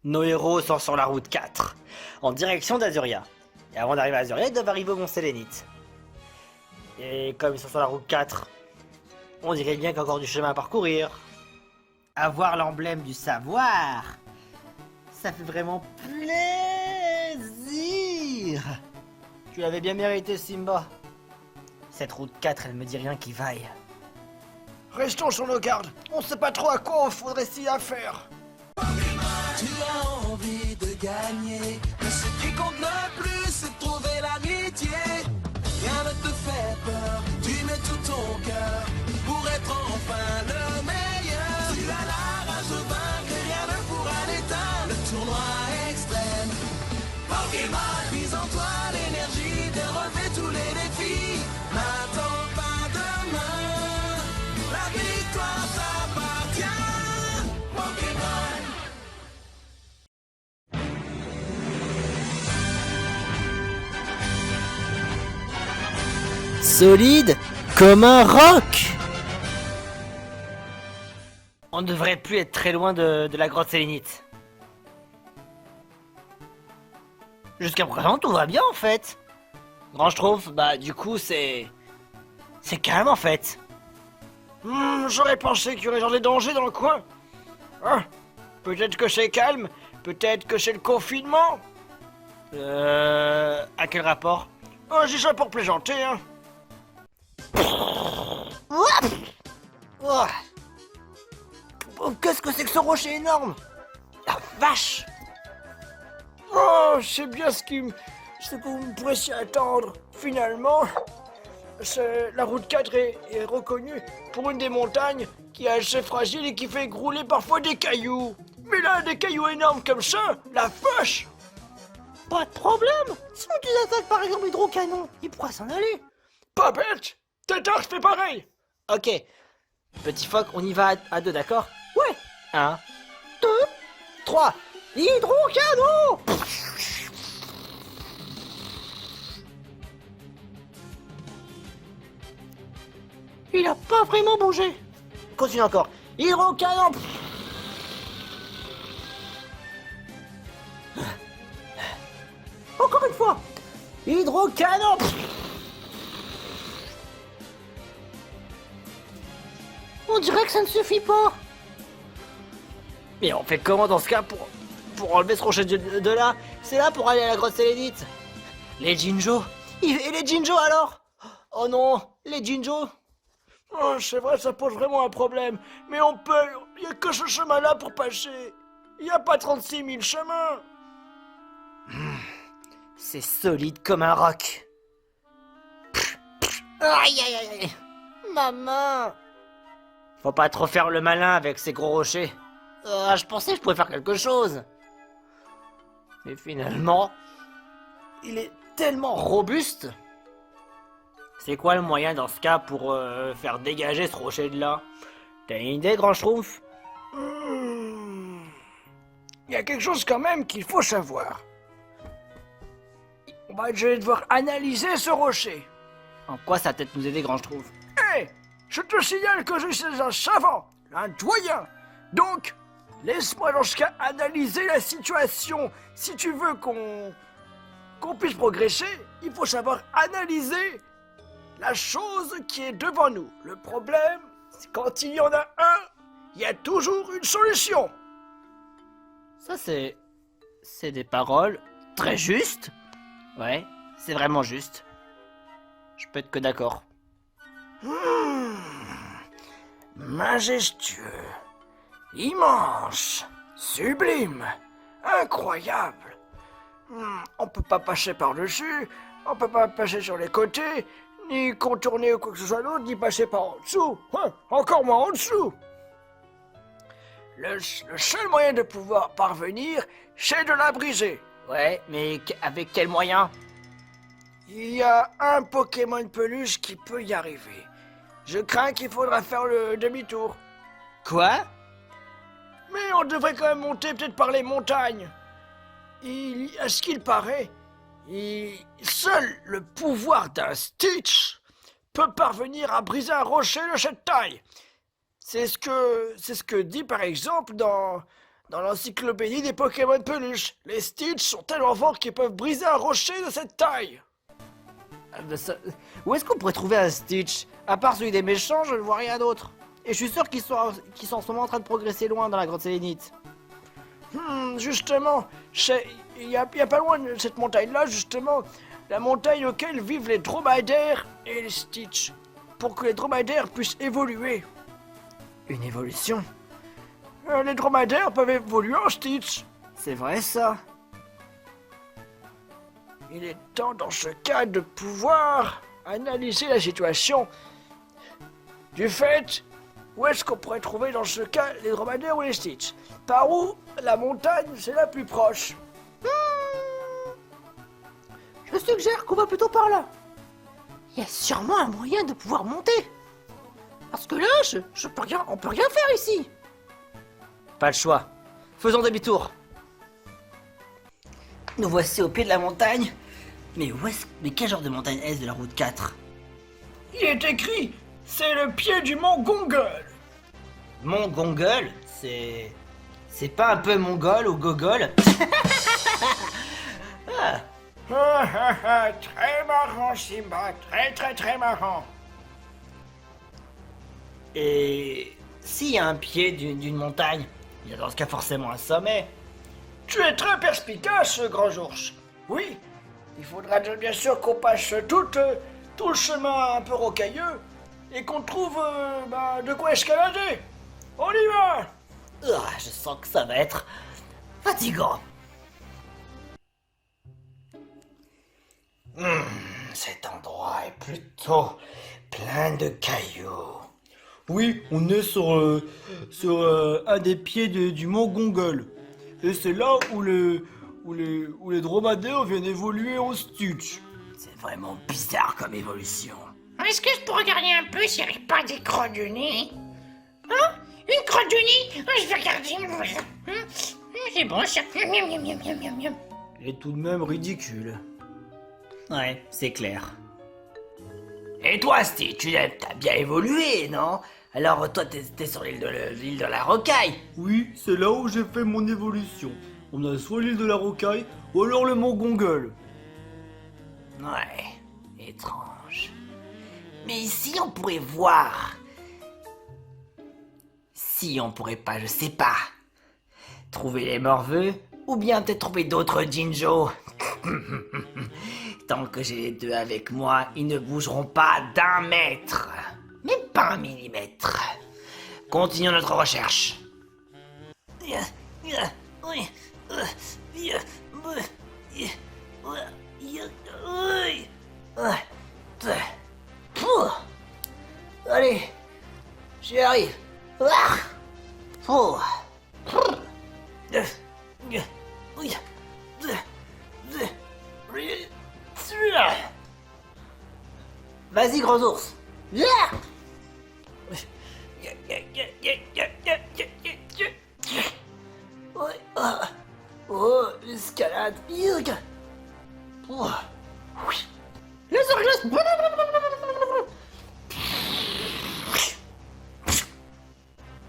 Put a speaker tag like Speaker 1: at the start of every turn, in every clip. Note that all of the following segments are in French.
Speaker 1: Nos héros sont sur la route 4, en direction d'Azuria. Et avant d'arriver à Azuria, ils doivent arriver au Mont Sélénite. Et comme ils sont sur la route 4, on dirait bien qu'il y a encore du chemin à parcourir. Avoir l'emblème du savoir, ça fait vraiment plaisir. Tu l'avais bien mérité, Simba. Cette route 4, elle me dit rien qui vaille.
Speaker 2: Restons sur nos gardes, on sait pas trop à quoi on faudrait s'y affaire.
Speaker 3: Tu as envie de gagner, mais ce qui compte le plus, c'est de trouver l'amitié. Rien ne te fait peur, tu mets tout ton cœur pour être enfin le meilleur. Tu as la rage de vaincre et rien ne pourra l'éteindre. Le tournoi extrême, Pokémon, mise en toi l'énergie de relever tous les défis. N'attends pas demain, la victoire t'appartient. Pokémon.
Speaker 1: Solide comme un roc. On ne devrait plus être très loin de la grotte sélénite. Jusqu'à présent, tout va bien en fait. Grand Schtroumpf, bah du coup, c'est calme en fait.
Speaker 2: J'aurais pensé qu'il y aurait genre des dangers dans le coin. Hein? Peut-être que c'est calme, peut-être que c'est le confinement.
Speaker 1: À quel rapport?
Speaker 2: Oh, j'y ça pour plaisanter, hein.
Speaker 1: Oh. Oh, qu'est-ce que c'est que ce rocher énorme? La vache!
Speaker 2: Oh, c'est bien ce que vous pourrez s'y attendre. Finalement, la route 4 est reconnue pour une des montagnes qui est assez fragile et qui fait grouler parfois des cailloux. Mais là, des cailloux énormes comme ça, la vache!
Speaker 1: Pas de problème! Si on nous attaque par exemple Hydrocanon, il pourra s'en aller.
Speaker 2: Pas bête! Tétard fait pareil!
Speaker 1: Ok. Petit phoque, on y va à deux, d'accord? Ouais! 1, 2, 3. Hydrocanon! Il a pas vraiment bougé. Continue encore. Hydrocanon! Encore une fois. Hydrocanon! On dirait que ça ne suffit pas. Mais on fait comment dans ce cas pour enlever ce rocher de là? C'est là pour aller à la grotte sélénite. Les Jinjo? Et les Jinjo alors? Oh non, les Jinjo?
Speaker 2: Oh, c'est vrai, ça pose vraiment un problème. Mais on peut... Il n'y a que ce chemin-là pour passer. Il n'y a pas 36 000 chemins.
Speaker 1: C'est solide comme un roc. Aïe aïe aïe aïe. Ma main. Faut pas trop faire le malin avec ces gros rochers. Je pensais que je pouvais faire quelque chose. Mais finalement, il est tellement robuste. C'est quoi le moyen dans ce cas pour faire dégager ce rocher de là? T'as une idée, Grand Schtroumpf?
Speaker 2: Il y a quelque chose quand même qu'il faut savoir. Je vais devoir analyser ce rocher.
Speaker 1: En quoi ça va peut-être nous aider, Grand Schtroumpf?
Speaker 2: Hé, je te signale que je suis un savant, un doyen. Donc, laisse-moi dans ce cas analyser la situation. Si tu veux qu'on puisse progresser, il faut savoir analyser la chose qui est devant nous. Le problème, c'est quand il y en a un, il y a toujours une solution.
Speaker 1: Ça, c'est des paroles très justes. Ouais, c'est vraiment juste. Je peux être que d'accord.
Speaker 2: Majestueux, immense, sublime, incroyable. On peut pas passer par-dessus, on peut pas passer sur les côtés, ni contourner ou quoi que ce soit d'autre, ni passer par en dessous, encore moins en dessous. Le seul moyen de pouvoir parvenir, c'est de la briser.
Speaker 1: Ouais, mais avec quel moyen?
Speaker 2: Il y a un Pokémon peluche qui peut y arriver. Je crains qu'il faudra faire le demi-tour.
Speaker 1: Quoi?
Speaker 2: Mais on devrait quand même monter peut-être par les montagnes. À ce qu'il paraît, seul le pouvoir d'un Stitch peut parvenir à briser un rocher de cette taille. C'est ce que dit par exemple dans dans l'encyclopédie des Pokémon peluches. Les Stitch sont tellement forts qu'ils peuvent briser un rocher de cette taille.
Speaker 1: Ah, bah ça- Où est-ce qu'on pourrait trouver un Stitch? À part celui des méchants, je ne vois rien d'autre. Et je suis sûr qu'ils sont en ce moment en train de progresser loin dans la grotte sélénite.
Speaker 2: Justement, il y a pas loin de cette montagne-là, justement, la montagne auquel vivent les dromadaires et les Stitch, pour que les dromadaires puissent évoluer.
Speaker 1: Une évolution?
Speaker 2: Les dromadaires peuvent évoluer en Stitch.
Speaker 1: C'est vrai ça?
Speaker 2: Il est temps dans ce cas de pouvoir analyser la situation. Du fait, où est-ce qu'on pourrait trouver dans ce cas les dromadaires ou les Stitch? Par où la montagne c'est la plus proche?
Speaker 1: Je suggère qu'on va plutôt par là. Il y a sûrement un moyen de pouvoir monter. Parce que là, on peut rien faire ici. Pas le choix. Faisons demi-tour. Nous voici au pied de la montagne. Mais mais quel genre de montagne est-ce de la route 4?
Speaker 2: Il est écrit, c'est le pied du mont Gongol.
Speaker 1: Mont Gongol? C'est pas un peu mongol ou gogol?
Speaker 2: Très marrant, Simba, très marrant.
Speaker 1: Et s'il y a un pied d'une montagne, il y a dans ce cas forcément un sommet.
Speaker 2: Tu es très perspicace, grand ours. Oui, il faudra bien sûr qu'on passe tout le chemin un peu rocailleux et qu'on trouve de quoi escalader. On y va!
Speaker 1: Ah, je sens que ça va être fatigant. Cet endroit est plutôt plein de cailloux.
Speaker 4: Oui, on est sur un des pieds du mont Gongol. Et c'est là où les dromadaires viennent évoluer en Stitch.
Speaker 1: C'est vraiment bizarre comme évolution.
Speaker 5: Est-ce que je peux regarder un peu s'il n'y avait pas des crottes de nez? Hein? Une crotte de nez? Je vais regarder. C'est bon ça. Miam, miam, miam, miam, miam, miam.
Speaker 4: Il est tout de même ridicule.
Speaker 1: Ouais, c'est clair. Et toi, Stitch, t'as bien évolué, non? Alors toi, t'es sur l'île de la Rocaille.
Speaker 4: Oui, c'est là où j'ai fait mon évolution. On a soit l'île de la Rocaille, ou alors le mont Gongol.
Speaker 1: Ouais, étrange. Mais ici, on pourrait voir. Si on pourrait pas, je sais pas, trouver les morveux, ou bien peut-être trouver d'autres Jinjo. Tant que j'ai les deux avec moi, ils ne bougeront pas d'un mètre. Même pas 1 millimètre. Continuons notre recherche. Allez, j'y arrive. Vas-y, gros ours. Oh, l'escalade. Les orgasmes.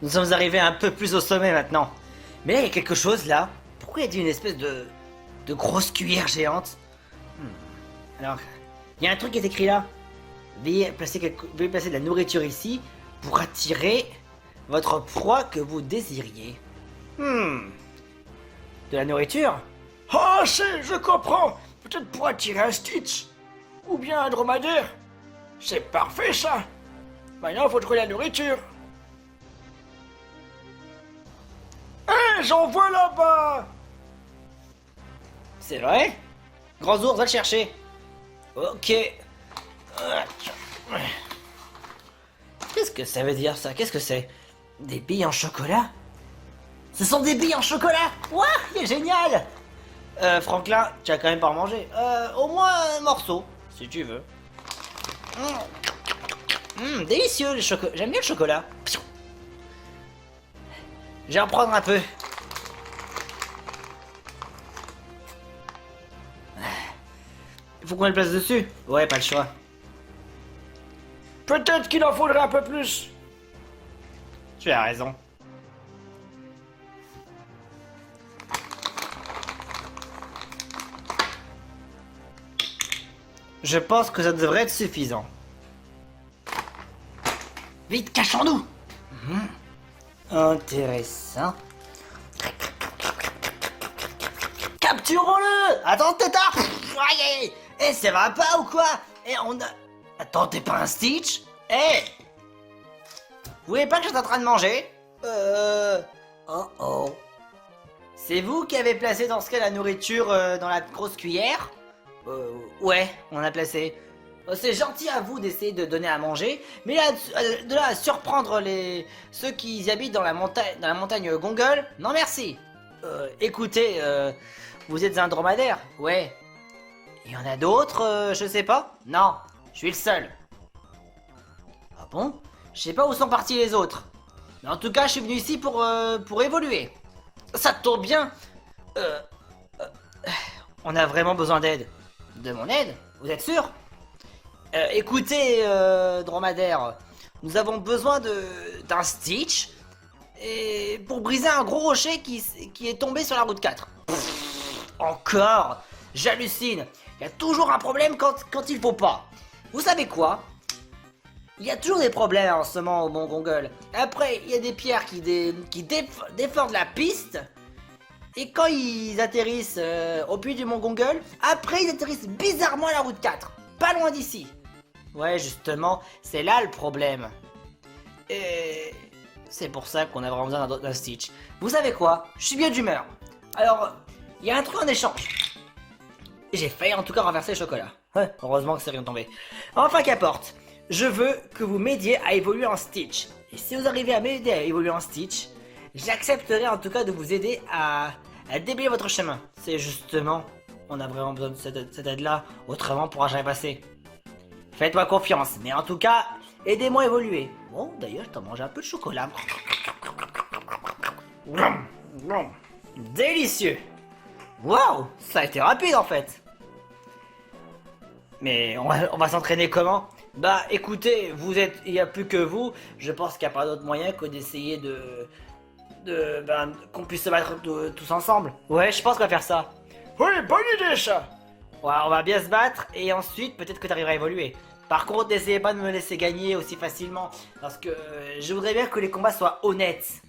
Speaker 1: Nous sommes arrivés un peu plus au sommet maintenant. Mais là, il y a quelque chose là. Pourquoi il y a une espèce de grosse cuillère géante? Alors, il y a un truc qui est écrit là. Veuillez placer de la nourriture ici pour attirer votre proie que vous désiriez. De la nourriture?
Speaker 2: Ah, je comprends. Peut-être pour attirer un Stitch. Ou bien un dromadaire. C'est parfait, ça. Maintenant, il faut trouver la nourriture. Hé, j'en vois là-bas.
Speaker 1: C'est vrai? Grand ours, va le chercher. Ok. Qu'est-ce que ça veut dire, ça? Qu'est-ce que c'est? Des billes en chocolat? Ce sont des billes en chocolat! Ouah, c'est génial! Franklin, tu vas quand même pas en manger. Au moins un morceau, si tu veux. Délicieux, le chocolat. J'aime bien le chocolat. Je vais en prendre un peu. Faut qu'on le place dessus? Ouais, pas le choix.
Speaker 2: Peut-être qu'il en faudrait un peu plus.
Speaker 1: Tu as raison. Je pense que ça devrait être suffisant.
Speaker 5: Vite, cachons-nous.
Speaker 1: Intéressant. Capturons-le! Attends, tétard! Aïe! Eh, ça va pas ou quoi? Eh, on a... Attends, t'es pas un Stitch? Eh! Vous voyez pas que j'étais en train de manger? Oh. C'est vous qui avez placé dans ce cas la nourriture dans la grosse cuillère? Ouais, on a placé. C'est gentil à vous d'essayer de donner à manger, mais là, de là à surprendre ceux qui y habitent dans la montagne Gongol, non merci. Écoutez, vous êtes un dromadaire? Ouais. Il y en a d'autres, je sais pas? Non, je suis le seul. Ah bon? Je sais pas où sont partis les autres. Mais en tout cas, je suis venu ici pour évoluer. Ça tombe bien. On a vraiment besoin d'aide. De mon aide? Vous êtes sûr? Écoutez, dromadaire, nous avons besoin d'un Stitch et pour briser un gros rocher qui est tombé sur la route 4. Encore? J'hallucine. Il y a toujours un problème quand il faut pas. Vous savez quoi? Il y a toujours des problèmes en ce moment au Mont Gongol. Après, il y a des pierres qui défendent la piste. Et quand ils atterrissent au pied du Mont Gongol, après ils atterrissent bizarrement à la route 4. Pas loin d'ici. Ouais, justement, c'est là le problème. Et c'est pour ça qu'on a vraiment besoin d'un Stitch. Vous savez quoi? Je suis bien d'humeur. Alors, il y a un truc en échange. J'ai failli en tout cas renverser le chocolat. Ouais, heureusement que c'est rien tombé. Enfin qu'importe. Je veux que vous m'aidiez à évoluer en Stitch. Et si vous arrivez à m'aider à évoluer en Stitch, j'accepterai en tout cas de vous aider à déblayer votre chemin. C'est justement, on a vraiment besoin de cette aide-là, autrement on pourra jamais passer. Faites-moi confiance, mais en tout cas, aidez-moi à évoluer. Bon, d'ailleurs, je t'en mange un peu de chocolat. Délicieux. Waouh, ça a été rapide en fait. Mais on va s'entraîner comment? Bah écoutez, il n'y a plus que vous. Je pense qu'il n'y a pas d'autre moyen que d'essayer qu'on puisse se battre tous ensemble. Ouais, je pense qu'on va faire ça.
Speaker 2: Oui, bonne idée ça.
Speaker 1: Ouais, on va bien se battre et ensuite peut-être que tu arriveras à évoluer. Par contre, n'essayez pas de me laisser gagner aussi facilement parce que je voudrais bien que les combats soient honnêtes.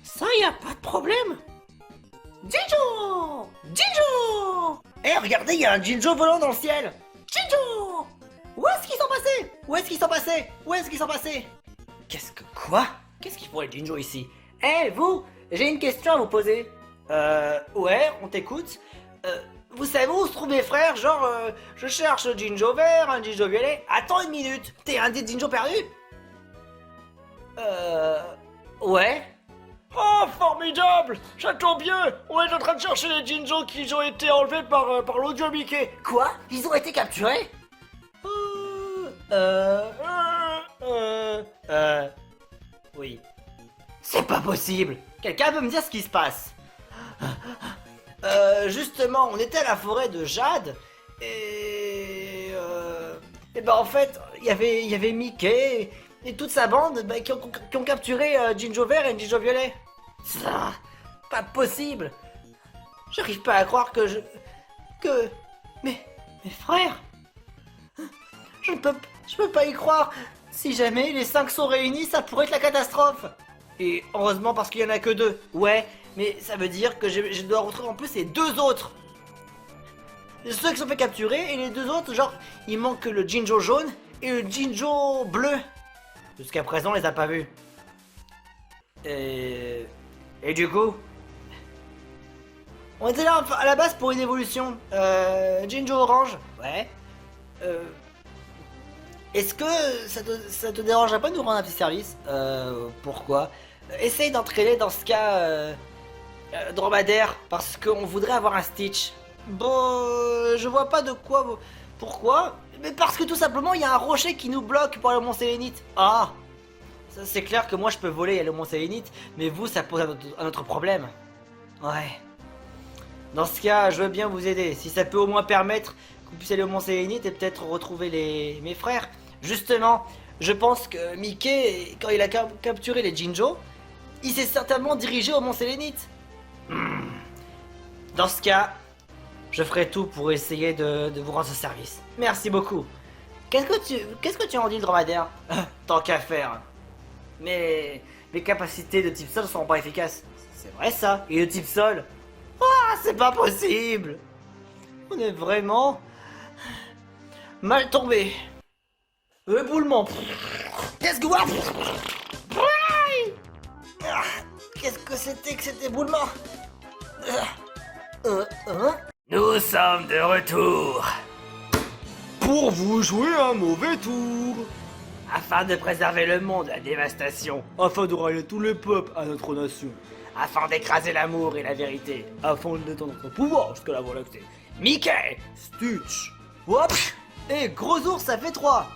Speaker 5: Ça, y a pas de problème. Jinjo! Jinjo!
Speaker 1: Eh, regardez, il y a un Jinjo volant dans le ciel.
Speaker 5: Jinjo!
Speaker 1: Où est-ce qu'ils sont passés? Où est-ce qu'ils sont passés? Où est-ce qu'ils sont passés? Quoi? Qu'est-ce qu'il faut les Jinjo ici? Eh, vous, j'ai une question à vous poser. Ouais, on t'écoute. Vous savez où se trouvent mes frères? Genre, je cherche un Jinjo vert, un Jinjo violet. Attends une minute, t'es un des Jinjo perdus? Ouais.
Speaker 2: Oh, formidable! Ça tombe bien! On est en train de chercher les Jinjo qui ont été enlevés par l'audio Mickey.
Speaker 1: Quoi? Ils ont été capturés? Oui. C'est pas possible! Quelqu'un peut me dire ce qui se passe? Justement, on était à la forêt de Jade et ben en fait, il y avait Mickey et toute sa bande qui ont capturé Jinjo vert et Jinjo violet. Ça, pas possible! J'arrive pas à croire que mes frères. Je peux pas y croire. Si jamais les 5 sont réunis, ça pourrait être la catastrophe. Et heureusement parce qu'il y en a que 2. Ouais, mais ça veut dire que je dois retrouver en plus les 2 autres. Ceux qui sont fait capturer et les 2 autres, genre, il manque le Jinjo jaune et le Jinjo bleu. Jusqu'à présent, on les a pas vus. Et du coup, on était là à la base pour une évolution. Jinjo orange. Ouais. Est-ce que ça te dérangerait pas de nous rendre un petit service? Pourquoi? Essaye d'entraîner dans ce cas dromadaire parce qu'on voudrait avoir un Stitch. Bon, je vois pas de quoi. Pourquoi? Mais parce que tout simplement il y a un rocher qui nous bloque pour aller au Mont Sélénite. Ah, ça c'est clair que moi je peux voler et aller au Mont Sélénite, mais vous ça pose un autre problème. Ouais. Dans ce cas, je veux bien vous aider. Si ça peut au moins permettre qu'on puisse aller au Mont Sélénite et peut-être retrouver mes frères. Justement, je pense que Mickey, quand il a capturé les Jinjo, il s'est certainement dirigé au Mont Sélénite. Dans ce cas, Je ferai tout pour essayer de vous rendre ce service. Merci beaucoup. Qu'est-ce que tu en dis, le dromadaire? Tant qu'à faire. Mais mes capacités de type sol sont pas efficaces. C'est vrai ça. Et de type sol? Ah, c'est pas possible. On est vraiment mal tombé. Éboulement. Qu'est-ce que Qu'est-ce que c'était que cet éboulement? Nous sommes de retour.
Speaker 4: Pour vous jouer un mauvais tour.
Speaker 1: Afin de préserver le monde de la dévastation.
Speaker 4: Afin de rallier tous les peuples à notre nation.
Speaker 1: Afin d'écraser l'amour et la vérité.
Speaker 4: Afin d'étendre notre pouvoir jusqu'à la Voie lactée.
Speaker 1: Mickey.
Speaker 4: Stitch.
Speaker 1: Hop. Et gros ours, ça fait 3.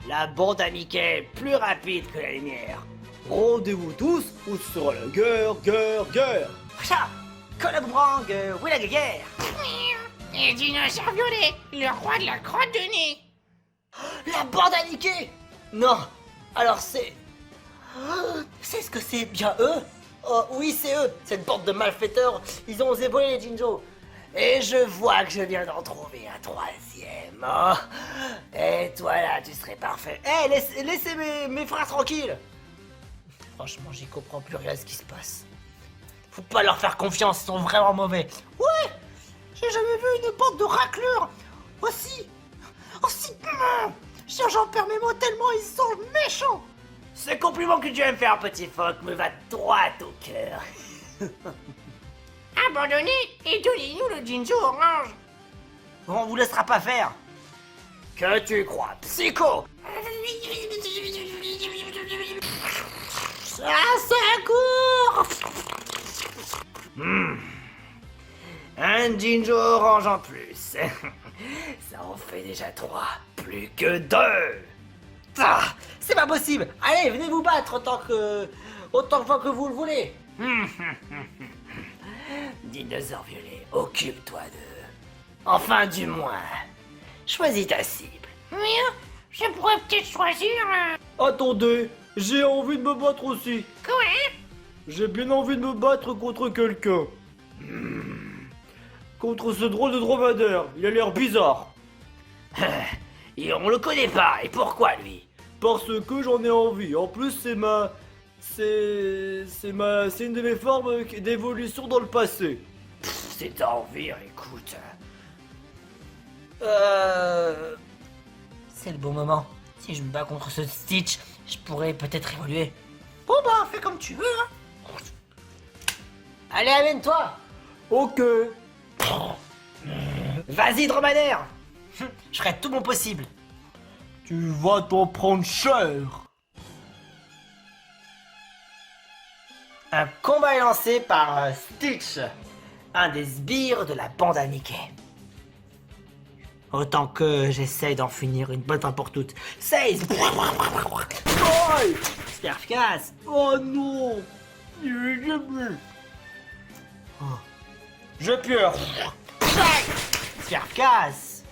Speaker 1: La bande à Mickey, plus rapide que la lumière.
Speaker 4: Rendez-vous tous où ce sera la guerre, guerre, guerre.
Speaker 1: Cha. Que le boomerang, oui la guerre.
Speaker 5: Les dinosaures violets, le roi de la crotte de nez.
Speaker 1: La bande à Mickey. Non. Alors c'est... C'est ce que c'est bien eux? Oh oui, c'est eux. Cette bande de malfaiteurs, ils ont osé voler les Jinjo. Et je vois que je viens d'en trouver un 3e. Oh. Et toi là, tu serais parfait. Eh, laissez mes frères tranquilles. Franchement, j'y comprends plus rien à ce qui se passe. Faut pas leur faire confiance, ils sont vraiment mauvais. Ouais, j'ai jamais vu une bande de raclures aussi si j'en perds mes mots tellement ils sont méchants. Ce compliment que tu aimes faire, petit phoque, me va droit au cœur.
Speaker 5: Abandonnez et donnez-nous le Jinjo orange.
Speaker 1: On vous laissera pas faire. Que tu crois, psycho? Ça court. Un Jinjo orange en plus. Ça en fait déjà 3. Plus que 2. Ah, c'est pas possible. Allez, venez vous battre autant de fois que vous le voulez. Dinosaure violet, occupe-toi d'eux. Enfin, du moins, choisis ta cible.
Speaker 5: Oui, je pourrais peut-être choisir un...
Speaker 4: Attendez, j'ai envie de me battre aussi.
Speaker 5: Quoi?
Speaker 4: J'ai bien envie de me battre contre quelqu'un. Contre ce drôle de dromadaire, il a l'air bizarre.
Speaker 1: Et on le connaît pas, et pourquoi lui?
Speaker 4: Parce que j'en ai envie. En plus, c'est une de mes formes d'évolution dans le passé.
Speaker 1: C'est envie, écoute. C'est le bon moment. Si je me bats contre ce Stitch, je pourrais peut-être évoluer. Bon bah, fais comme tu veux, hein. Allez, amène-toi.
Speaker 4: Ok.
Speaker 1: Vas-y, dromadaire. Je ferai tout mon possible.
Speaker 4: Tu vas t'en prendre cher.
Speaker 1: Un combat est lancé par Stitch, un des sbires de la bande à Mickey. Autant que j'essaye d'en finir une bonne fois pour toutes. 16.
Speaker 4: Aïe.
Speaker 1: Super efficace.
Speaker 4: Oh non.
Speaker 1: Je pleure. Super efficace.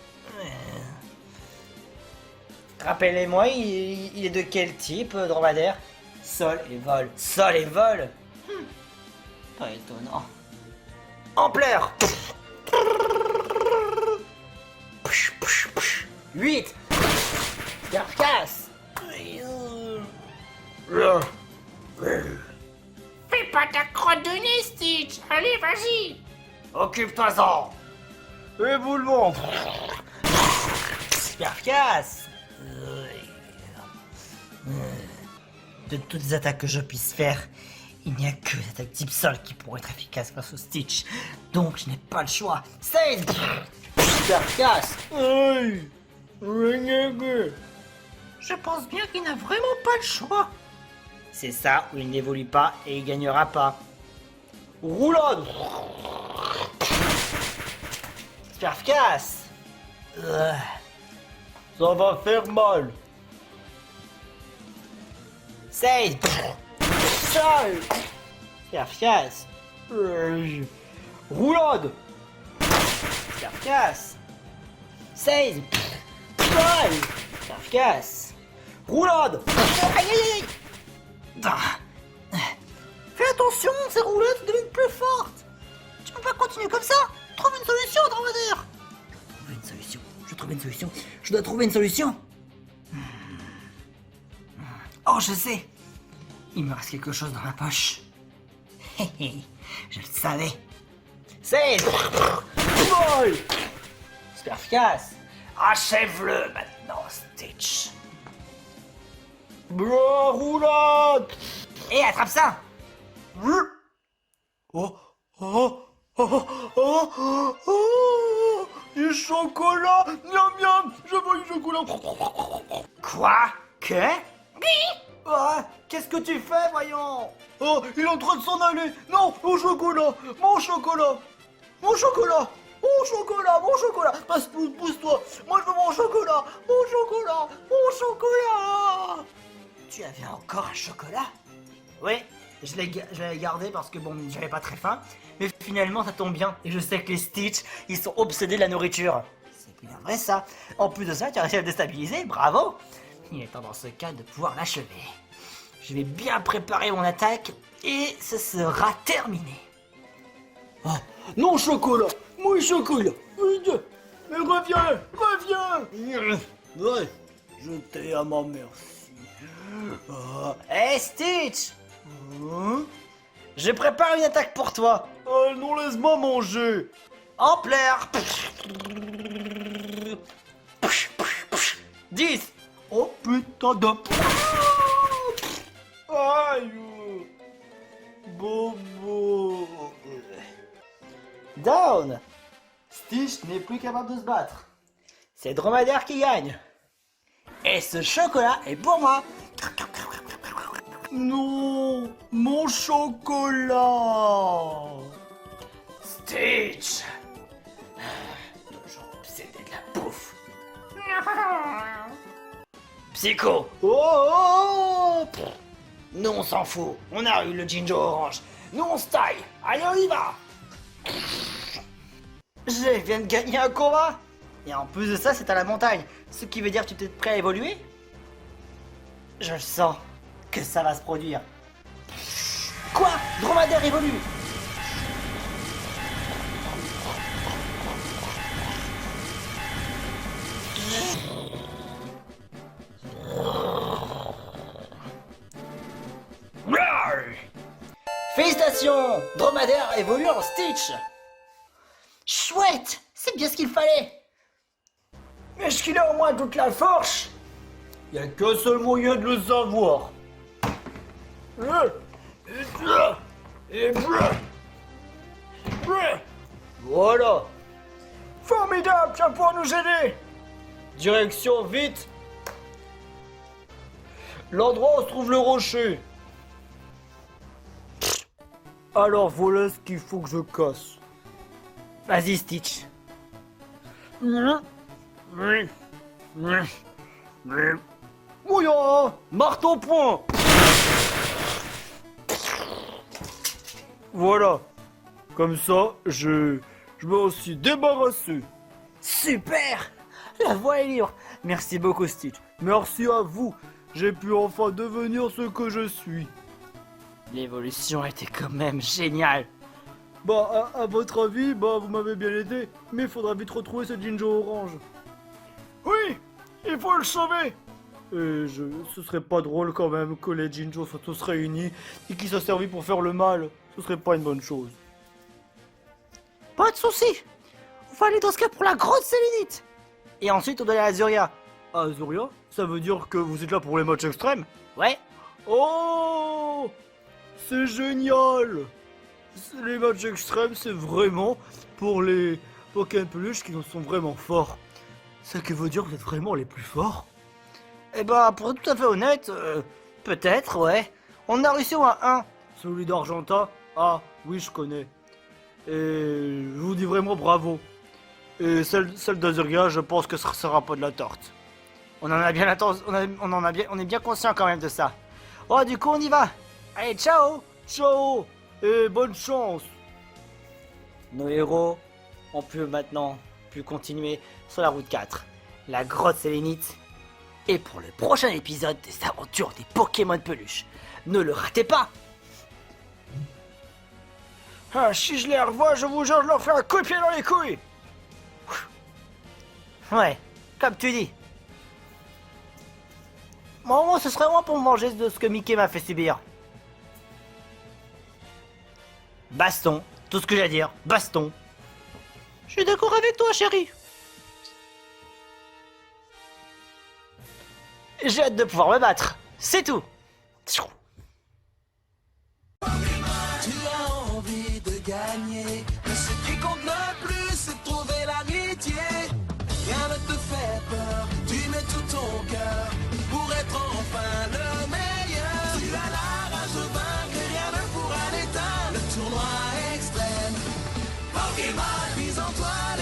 Speaker 1: Rappelez-moi, il est de quel type, dromadaire? Sol et vol. Sol et vol. Pas étonnant. Ampleur. 8. Efficace.
Speaker 5: Fais pas ta crotte de nez, Stitch. Allez, vas-y.
Speaker 1: Occupe-toi-en.
Speaker 4: Éboulement.
Speaker 1: Super efficace. De toutes les attaques que je puisse faire, il n'y a que l'attaque type sol qui pourrait être efficace face au Stitch. Donc je n'ai pas le choix. 16. Super efficace.
Speaker 4: Aïe.
Speaker 5: Je pense bien qu'il n'a vraiment pas le choix.
Speaker 1: C'est ça où il n'évolue pas et il gagnera pas. Roulade. Super efficace.
Speaker 4: Ça va faire mal.
Speaker 1: 16. Sol. Super efficace.
Speaker 4: Roulade.
Speaker 1: Super efficace. 16. Sol. Super efficace.
Speaker 4: Roulade.
Speaker 1: Aïe aïe aïe. Ah. Fais attention, ces roulettes deviennent plus fortes. Tu peux pas continuer comme ça. Trouve une solution, dromadaire. trouver une solution. Je dois trouver une solution. Oh, je sais. Il me reste quelque chose dans la poche. Hé hé, je le savais. C'est... Super efficace. Achève-le maintenant, Stitch.
Speaker 4: Blah, roulade.
Speaker 1: Et attrape ça.
Speaker 4: Oh, oh, oh, oh, oh, oh, du chocolat. Miam, miam, je veux du chocolat.
Speaker 1: Quoi? Que? Ah, qu'est-ce que tu fais, voyons?
Speaker 4: Oh, il est en train de s'en aller. Non, mon chocolat, mon chocolat, mon chocolat, mon chocolat, mon chocolat. Pousse-toi. Moi, je veux mon chocolat, mon chocolat, mon chocolat.
Speaker 1: Tu avais encore un chocolat? Oui, je l'ai gardé parce que bon, j'avais pas très faim. Mais finalement, ça tombe bien. Et je sais que les Stitch, ils sont obsédés de la nourriture. C'est bien vrai ça. En plus de ça, tu as réussi à le déstabiliser, bravo. Il est temps dans ce cas de pouvoir l'achever. Je vais bien préparer mon attaque et ce sera terminé.
Speaker 4: Oh, non, chocolat, mon chocolat. Mais reviens. Ouais, je t'ai à ma merci.
Speaker 1: Hey Stitch! Je prépare une attaque pour toi.
Speaker 4: Non, laisse-moi manger.
Speaker 1: En pleurs. 10.
Speaker 4: Oh putain de... Aïe. Bobo.
Speaker 1: Down. Stitch n'est plus capable de se battre. C'est Dromadaire qui gagne. Et ce chocolat est pour moi.
Speaker 4: Non, mon chocolat.
Speaker 1: Stitch. Toujours obsédé de la bouffe. Psycho.
Speaker 4: Oh.
Speaker 1: Nous on s'en fout. On a eu le Jinjo orange. Nous on se taille. Allez, on y va. Je viens de gagner un combat. Et en plus de ça, c'est à la montagne. Ce qui veut dire que tu es prêt à évoluer? Je le sens que ça va se produire. Quoi? Dromadaire évolue. Félicitations! Dromadaire évolue en Stitch. Chouette! C'est bien ce qu'il fallait.
Speaker 2: Mais est-ce qu'il a au moins toute la force?
Speaker 4: Y a qu'un seul moyen de le savoir. Voilà.
Speaker 2: Formidable, ça pourra nous aider.
Speaker 4: Direction vite. L'endroit où se trouve le rocher. Alors voilà ce qu'il faut que je casse.
Speaker 1: Vas-y, Stitch.
Speaker 4: Ouya, marteau point. Voilà. Comme ça, je m'en suis débarrassé.
Speaker 1: Super! La voie est libre. Merci beaucoup, Stitch.
Speaker 4: Merci à vous. J'ai pu enfin devenir ce que je suis.
Speaker 1: L'évolution était quand même géniale.
Speaker 4: Bah, à votre avis, bah, vous m'avez bien aidé. Mais il faudra vite retrouver ce Jinjo orange.
Speaker 2: Oui, il faut le sauver.
Speaker 4: Et ce serait pas drôle quand même que les Jinjo soient tous réunis et qu'ils soient servis pour faire le mal. Ce serait pas une bonne chose.
Speaker 1: Pas de soucis. On va aller dans ce cas pour la grotte sélénite. Et ensuite, on doit aller à Azuria.
Speaker 4: Azuria? Ça veut dire que vous êtes là pour les matchs extrêmes?
Speaker 1: Ouais.
Speaker 4: Oh! C'est génial! Les matchs extrêmes, c'est vraiment pour les Pokémon peluches qui sont vraiment forts. Ça qui veut dire que vous êtes vraiment les plus forts?
Speaker 1: Eh ben, pour être tout à fait honnête, peut-être, ouais. On a réussi à un.
Speaker 4: Celui d'Argenta? Ah, oui, je connais. Et je vous dis vraiment bravo. Et celle d'Azuria, je pense que ce sera pas de la tarte.
Speaker 1: On en a bien on est bien conscient quand même de ça. Oh, du coup, on y va. Allez, ciao.
Speaker 4: Ciao! Et bonne chance!
Speaker 1: Nos héros ont pu continuer sur la route 4, la grotte sélénite. Et pour le prochain épisode des aventures des Pokémon peluches, ne le ratez pas!
Speaker 2: Ah, si je les revois, je vous jure, je leur fais un coup de pied dans les couilles.
Speaker 1: Ouais, Comme tu dis. Bon, ce serait moi pour me manger de ce que Mickey m'a fait subir. Baston. Tout ce que j'ai à dire. Baston. Je suis d'accord avec toi, chérie. J'ai hâte de pouvoir me battre. C'est tout.
Speaker 3: Tu as envie de gagner, mais ce qui compte le plus, c'est de trouver l'amitié. Rien ne te fait peur, tu mets tout ton cœur pour être enfin le meilleur. Tu as la rage de vaincre et rien ne pourra l'éteindre. Le tournoi extrême, Pokémon vise en toi